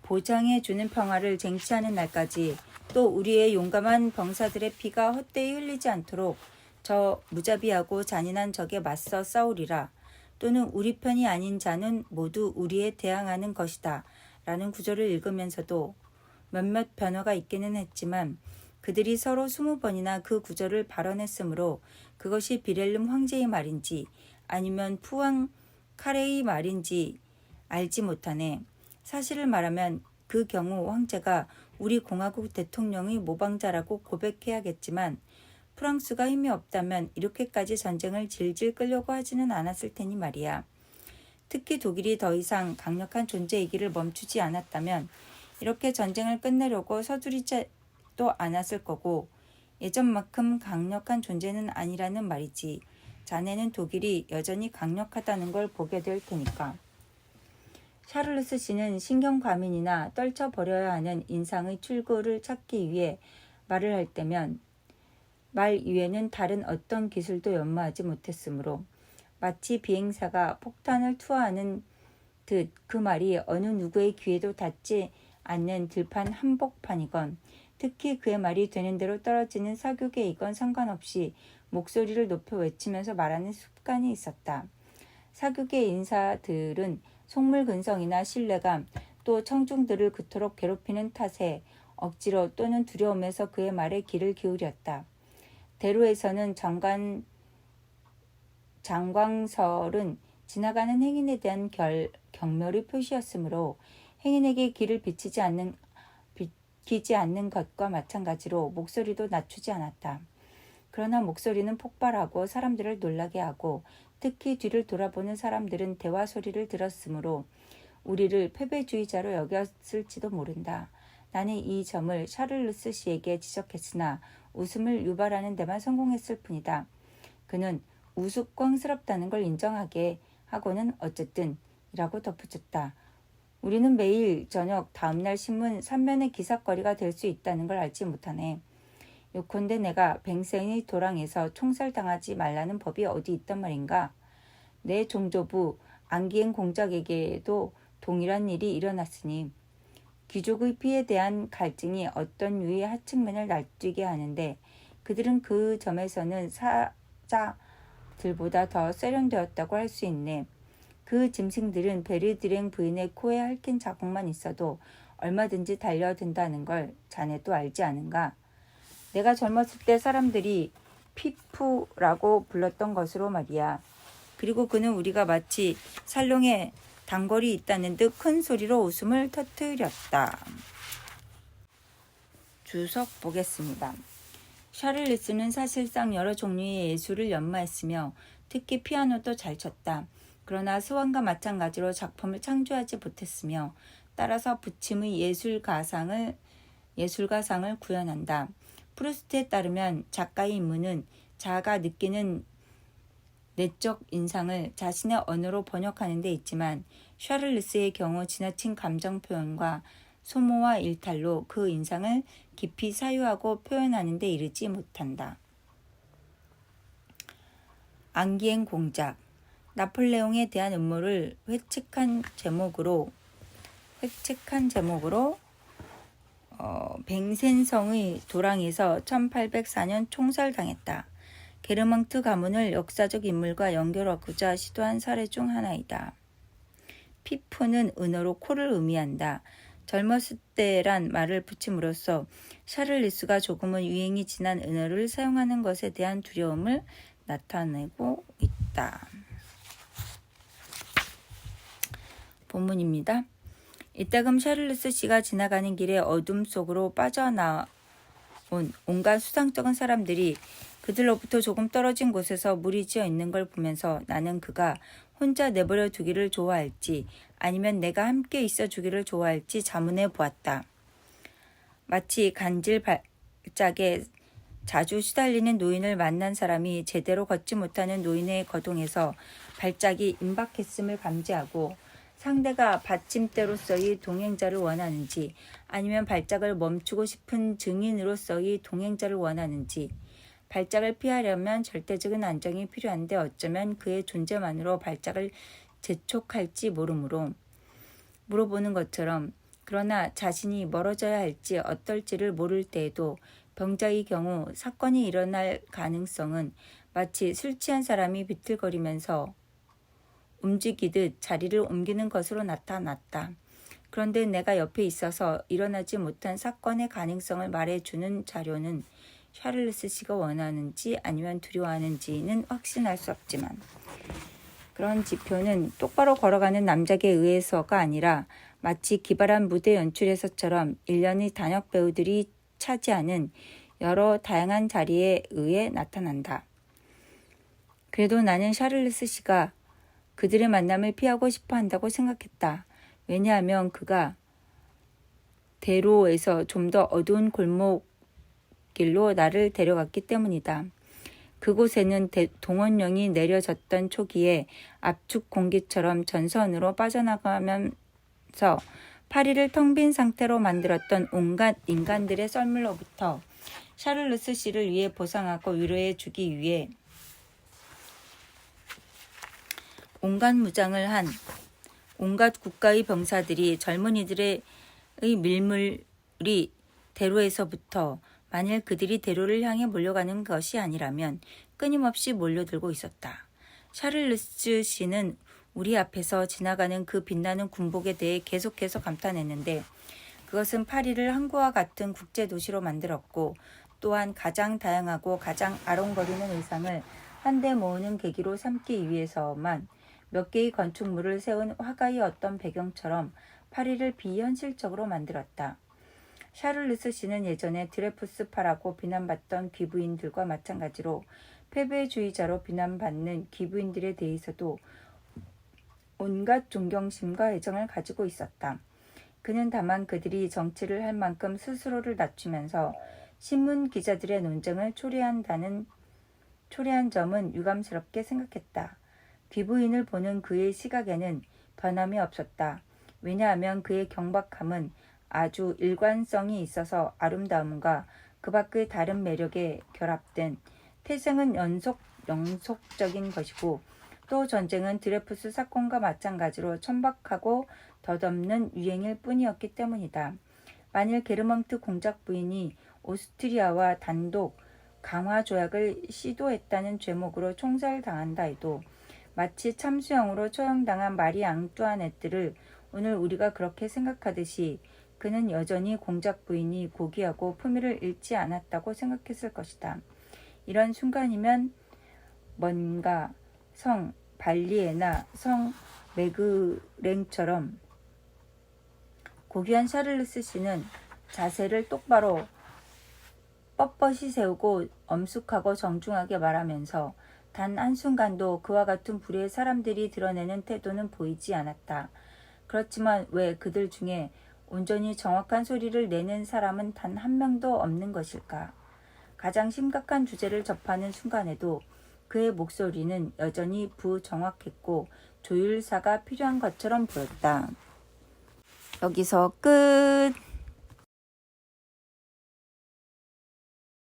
보장해주는 평화를 쟁취하는 날까지 또 우리의 용감한 병사들의 피가 헛되이 흘리지 않도록 저 무자비하고 잔인한 적에 맞서 싸우리라. 또는 우리 편이 아닌 자는 모두 우리에 대항하는 것이다. 라는 구절을 읽으면서도 몇몇 변화가 있기는 했지만 그들이 서로 20번이나 그 구절을 발언했으므로 그것이 비렐름 황제의 말인지 아니면 푸앙 카레의 말인지 알지 못하네. 사실을 말하면 그 경우 황제가 우리 공화국 대통령의 모방자라고 고백해야겠지만 프랑스가 힘이 없다면 이렇게까지 전쟁을 질질 끌려고 하지는 않았을 테니 말이야. 특히 독일이 더 이상 강력한 존재이기를 멈추지 않았다면 이렇게 전쟁을 끝내려고 서두르지도 않았을 거고 예전만큼 강력한 존재는 아니라는 말이지. 자네는 독일이 여전히 강력하다는 걸 보게 될 테니까. 샤를루스 씨는 신경과민이나 떨쳐버려야 하는 인상의 출구를 찾기 위해 말을 할 때면 말 이외에는 다른 어떤 기술도 연마하지 못했으므로 마치 비행사가 폭탄을 투하하는 듯 그 말이 어느 누구의 귀에도 닿지 않는 들판 한복판이건 특히 그의 말이 되는 대로 떨어지는 사교계이건 상관없이 목소리를 높여 외치면서 말하는 습관이 있었다. 사교계 인사들은 속물근성이나 신뢰감 또 청중들을 그토록 괴롭히는 탓에 억지로 또는 두려움에서 그의 말에 귀를 기울였다. 대로에서는 장광설은 지나가는 행인에 대한 경멸의 표시였으므로 행인에게 귀를 비키지 않는 것과 마찬가지로 목소리도 낮추지 않았다. 그러나 목소리는 폭발하고 사람들을 놀라게 하고 특히 뒤를 돌아보는 사람들은 대화 소리를 들었으므로 우리를 패배주의자로 여겼을지도 모른다. 나는 이 점을 샤를루스 씨에게 지적했으나 웃음을 유발하는 데만 성공했을 뿐이다. 그는 우스꽝스럽다는 걸 인정하게 하고는 어쨌든 이라고 덧붙였다. 우리는 매일 저녁 다음날 신문 3면의 기사거리가 될 수 있다는 걸 알지 못하네. 요컨대 내가 뱅생의 도랑에서 총살당하지 말라는 법이 어디 있단 말인가? 내 종조부 안기행 공작에게도 동일한 일이 일어났으니 귀족의 피에 대한 갈증이 어떤 유의 하층면을 날뛰게 하는데 그들은 그 점에서는 사자들보다 더 세련되었다고 할 수 있네. 그 짐승들은 베르드랭 부인의 코에 핥힌 자국만 있어도 얼마든지 달려든다는 걸 자네도 알지 않은가? 내가 젊었을 때 사람들이 피프라고 불렀던 것으로 말이야. 그리고 그는 우리가 마치 살롱에 단골이 있다는 듯 큰 소리로 웃음을 터뜨렸다. 주석 보겠습니다. 샤를루스는 사실상 여러 종류의 예술을 연마했으며 특히 피아노도 잘 쳤다. 그러나 스완과 마찬가지로 작품을 창조하지 못했으며 따라서 부침의 예술가상을 구현한다. 프루스트에 따르면 작가의 임무는 자아가 느끼는 내적 인상을 자신의 언어로 번역하는 데 있지만 샤를루스의 경우 지나친 감정 표현과 소모와 일탈로 그 인상을 깊이 사유하고 표현하는 데 이르지 못한다. 안기행 공작 나폴레옹에 대한 음모를 회측한 제목으로 뱅센성의 도랑에서 1804년 총살당했다. 게르망트 가문을 역사적 인물과 연결하고자 시도한 사례 중 하나이다. 피프는 은어로 코를 의미한다. 젊었을 때란 말을 붙임으로써 샤를리스가 조금은 유행이 지난 은어를 사용하는 것에 대한 두려움을 나타내고 있다. 본문입니다. 이따금 샤를리스 씨가 지나가는 길에 어둠 속으로 빠져나온 온갖 수상쩍은 사람들이 그들로부터 조금 떨어진 곳에서 무리지어 있는 걸 보면서 나는 그가 혼자 내버려 두기를 좋아할지 아니면 내가 함께 있어 주기를 좋아할지 자문해 보았다. 마치 간질 발작에 자주 시달리는 노인을 만난 사람이 제대로 걷지 못하는 노인의 거동에서 발작이 임박했음을 감지하고 상대가 받침대로서의 동행자를 원하는지 아니면 발작을 멈추고 싶은 증인으로서의 동행자를 원하는지 발작을 피하려면 절대적인 안정이 필요한데 어쩌면 그의 존재만으로 발작을 재촉할지 모르므로 물어보는 것처럼 그러나 자신이 멀어져야 할지 어떨지를 모를 때에도 병자의 경우 사건이 일어날 가능성은 마치 술 취한 사람이 비틀거리면서 움직이듯 자리를 옮기는 것으로 나타났다. 그런데 내가 옆에 있어서 일어나지 못한 사건의 가능성을 말해주는 자료는 샤를리스 씨가 원하는지 아니면 두려워하는지는 확신할 수 없지만 그런 지표는 똑바로 걸어가는 남작에 의해서가 아니라 마치 기발한 무대 연출에서처럼 일련의 단역 배우들이 차지하는 여러 다양한 자리에 의해 나타난다. 그래도 나는 샤를리스 씨가 그들의 만남을 피하고 싶어 한다고 생각했다. 왜냐하면 그가 대로에서 좀 더 어두운 골목길로 나를 데려갔기 때문이다. 그곳에는 동원령이 내려졌던 초기에 압축 공기처럼 전선으로 빠져나가면서 파리를 텅 빈 상태로 만들었던 온갖 인간들의 썰물로부터 샤를리스 씨를 위해 보상하고 위로해 주기 위해 온갖 무장을 한 온갖 국가의 병사들이 젊은이들의 밀물이 대로에서부터 만일 그들이 대로를 향해 몰려가는 것이 아니라면 끊임없이 몰려들고 있었다. 샤를리스 씨는 우리 앞에서 지나가는 그 빛나는 군복에 대해 계속해서 감탄했는데 그것은 파리를 항구와 같은 국제도시로 만들었고 또한 가장 다양하고 가장 아롱거리는 의상을 한데 모으는 계기로 삼기 위해서만 몇 개의 건축물을 세운 화가의 어떤 배경처럼 파리를 비현실적으로 만들었다. 샤를리스 씨는 예전에 드레푸스파라고 비난받던 귀부인들과 마찬가지로 패배주의자로 비난받는 귀부인들에 대해서도 온갖 존경심과 애정을 가지고 있었다. 그는 다만 그들이 정치를 할 만큼 스스로를 낮추면서 신문 기자들의 논쟁을 초래한 점은 유감스럽게 생각했다. 귀부인을 보는 그의 시각에는 변함이 없었다. 왜냐하면 그의 경박함은 아주 일관성이 있어서 아름다움과 그 밖의 다른 매력에 결합된 태생은 영속적인 것이고 또 전쟁은 드레푸스 사건과 마찬가지로 천박하고 덧없는 유행일 뿐이었기 때문이다. 만일 게르망트 공작 부인이 오스트리아와 단독 강화 조약을 시도했다는 죄목으로 총살당한다 해도 마치 참수형으로 처형당한 마리 앙뚜아네트를 오늘 우리가 그렇게 생각하듯이 그는 여전히 공작 부인이 고귀하고 품위를 잃지 않았다고 생각했을 것이다. 이런 순간이면 뭔가 성 발리에나 성 메그랭처럼 고귀한 샤를리스 씨는 자세를 똑바로 뻣뻣이 세우고 엄숙하고 정중하게 말하면서 단 한순간도 그와 같은 부류의 사람들이 드러내는 태도는 보이지 않았다. 그렇지만 왜 그들 중에 온전히 정확한 소리를 내는 사람은 단 한 명도 없는 것일까? 가장 심각한 주제를 접하는 순간에도 그의 목소리는 여전히 부정확했고 조율사가 필요한 것처럼 보였다. 여기서 끝.